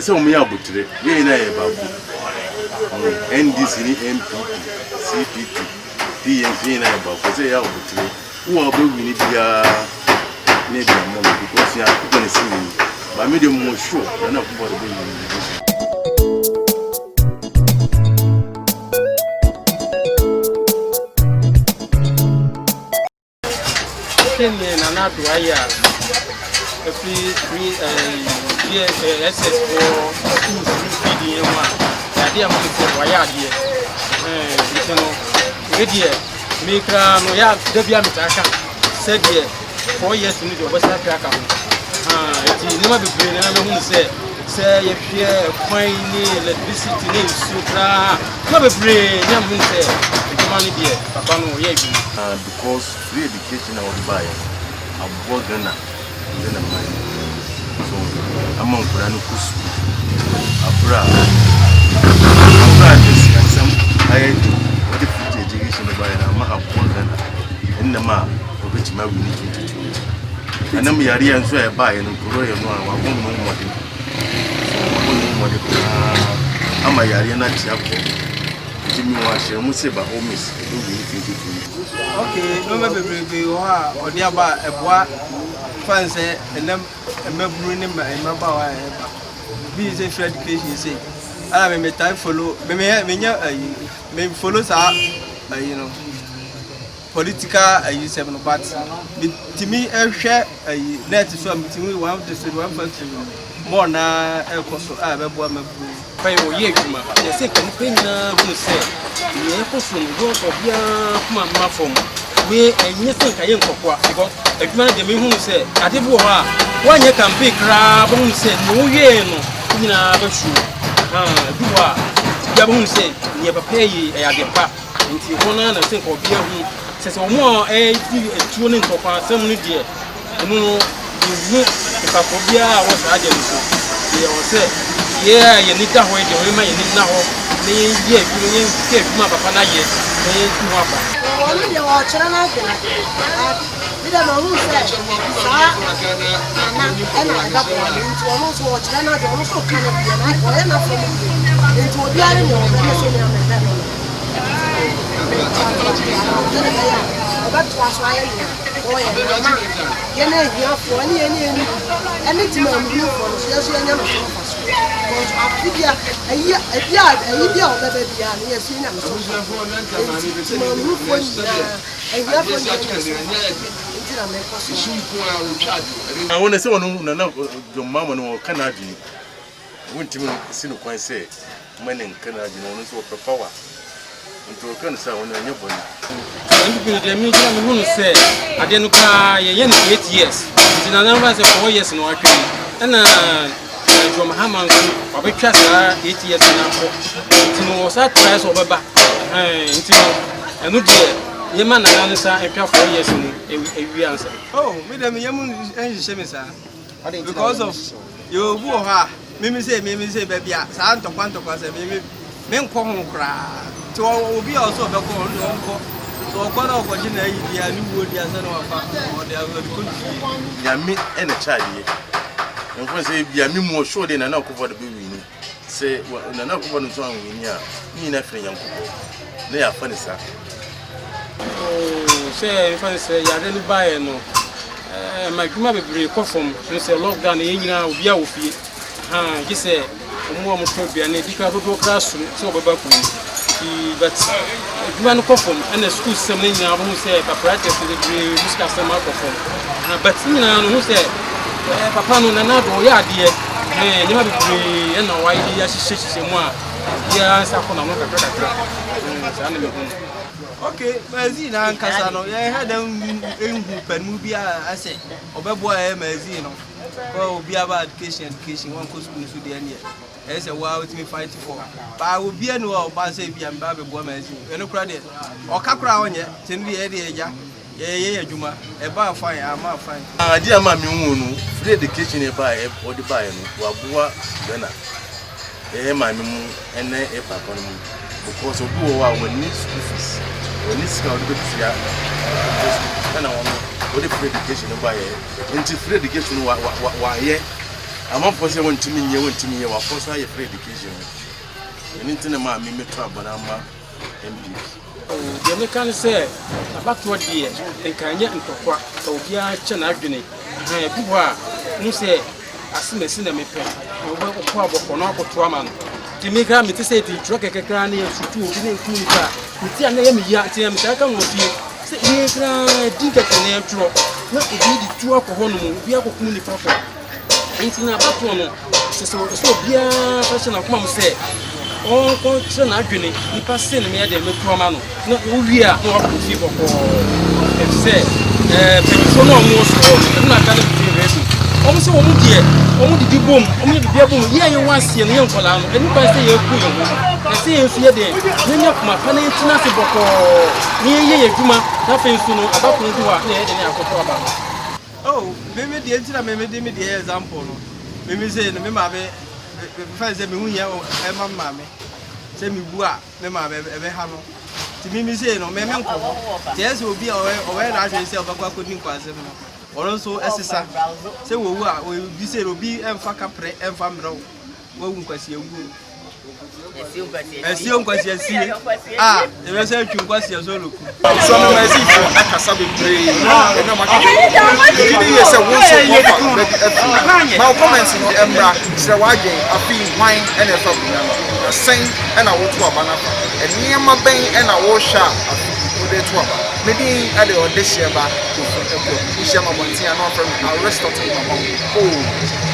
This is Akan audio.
So me abutre, we na e babu. NDC ni MPP, CPP, DNC na e babu. Say ya abutre. Who are we need bia na bia mo because ya people na see me. But me dey more sure na people dey win. Kenye na na do aya. Free SS for feeding one. The idea of why are here? You know, radio, make no ya, Debia Mitaka said here 4 years to need to West Africa. It never be brain, and I'm going to say, if you find electricity in Sutra, never brain, I'm going to say, it's money there, Papa no, because free education I would buy a border. So I'm on Kuranu Kusu. Abra is some high education by a border in the map of which my we need to do. And I'm here and so I buy and Korea. I won't know what it is. I'm a Yariana Chapel. Jimmy Washer, Museba, Homies, do we need to do? Okay, no maybe or the about a boy. Fancy and them a member in my be a free education. Say, I may time follow, may follow you know, political use 7 but to me, I share a net to some to me 1 more now, a cost of a woman. Pay ye, the second thing will say, the person go for your from. We anything I am for because if man the me who say I did one you can pick crab who said no ye no in a shoe. Do what you say never pay a part into one and think of beer who says more a tuning for some dear. No, if I could be I was I didn't so. They all say, yeah, you need that way the women you need now. May ye give my papa yet. Only the watcher and I we don't know who said, and I got into almost watch, and I also kind of be an eye for enough into a diary or that's why I am for any for just a year of the baby, yes, I want to say, your mamma or Canadian. Wouldn't you see no quite say, men in Canadian owners or power into a cancer on your body. The meeting who said, I didn't cry 8 years. It's another 4 years in our country. And from Hammond, or we trust 8 years now. It was that price over back. And no dear, your man answer and 4 years in a answer. Oh, Madam Yamun and Shemisa. Because of your woo, Mimi say, baby, Santa Quanto was a baby, men come cry. To all be also the call. So, what of what you know, you are new wood, yes, and or they are good. Yammy and a child. And when say, Yammy more sure than an alcohol the baby. Say, well, an alcohol is wrong in ya. Me nothing young people. They are funny, sir. Oh, say, if I say, I didn't buy no. My grandma be from say lockdown in India, we are with you. He said, more phobia, and if you have a classroom, so about but man coffin and the school seminar who said apparatus to the discuss the microphone. But who said, Papa no Nanado, yeah, dear, you have to be and why he says more. Yes, I okay, Mazina and Casano, I had them in movie, I say, Obeboy Mazino. Well, be about education, one could school to the end. As a while with me fighting for. But I will be a new Basabi and Baby Bomas, and no credit. Or Capra on yet, send me a yeah, Juma, a bar fine, I'm not fine. Dear Mammy, free education by or the buy Wabua, Ghana. My moon and a papa, because of who are when need school fees, when this scout and I want to free education by it. Into free education, why, amanfoɔ sɛ wɔntumi nyɛ wɔafɔ so ayɛ free education ɛno nti na maa me meto abɔna ma MPP deɛ meka ne sɛ abatoɔ deɛ nkanyɛ ntɔkwa sɛ obiara kyɛ n'adwene bi hɔ a mu sɛ asemasi na mepɛ wobɛkɔ abɔkɔ na akɔto ama no nti mekra mete sɛ ɛti twerɛ kɛkɛkra ne yɛsutu obi ne nkum nipa a nti a na yɛ meya nti na metaa ka wɔ fie sɛ mekra din kɛkɛ na yɛtwerɛ na obi de tu akɔ hɔ nom obi akɔkum nipa kɔ nti na abatoɔ no sɛ obiara fa hyɛ n'akoma mu sɛ ɔnkɔ kyerɛ n'adwene nipa se ne meyɛ de mɛtu ama no na wowie a na wakɔ fie bɔkɔɔ ɛti sɛ pɛnifoɔ no a ɔmo wɔ so hɔ no na aka no fie rɛbi ɔmo sɛ ɔmo deɛ ɔmo didi bom ɔmo yɛ bibia bom yɛ yɛ wɔ aseɛ no yɛ nkɔlaa no ɛnipa sɛ yɛku yɛn ho na sɛ yɛn nso yɛ deɛ yɛnyɛ koma pa na yɛntena ase bɔkɔɔ na yɛyɛ yɛ adwuma na afei nso no abakono bi hɔ a na yɛyɛ de ne akɔtɔ aba no oh meme deɛ nti na meme de me deɛ example no meme sɛ no me maame fa sɛ me hu yɛ ɛma maame sɛ me bu a me maame ɛbɛha no ti meme sɛ no meme nkɔ hɔ tiɛ sɛ obi a ɔwɛ na ahwɛ sɛ ɔbɛkɔ akɔdi nkwasɛm no ɔno nso ɛsesa sɛ wɔwu a obi sɛ obi ɛmfa kaprɛ ɛmfa mmerɛw wɔwu nkwasi awu ɛsi nkwasi asi a ɛbɛ sɛ atwi nkwasi aso loku so no masi fo akasa bebree na makeke gidi yɛ sɛ wo so wɔfa baabi ma comments no ɛmra sɛ wadwen afi hwan ɛna ɛfa bua no sɛn ɛna woto aba na fa ɛnneɛma bɛn ɛna wɔhwɛ a afi wode to aba medin ɛde ɔde hyɛ ba ko hyɛ ma bɔnten a na ɔfrɛ no Aristotle Mama oh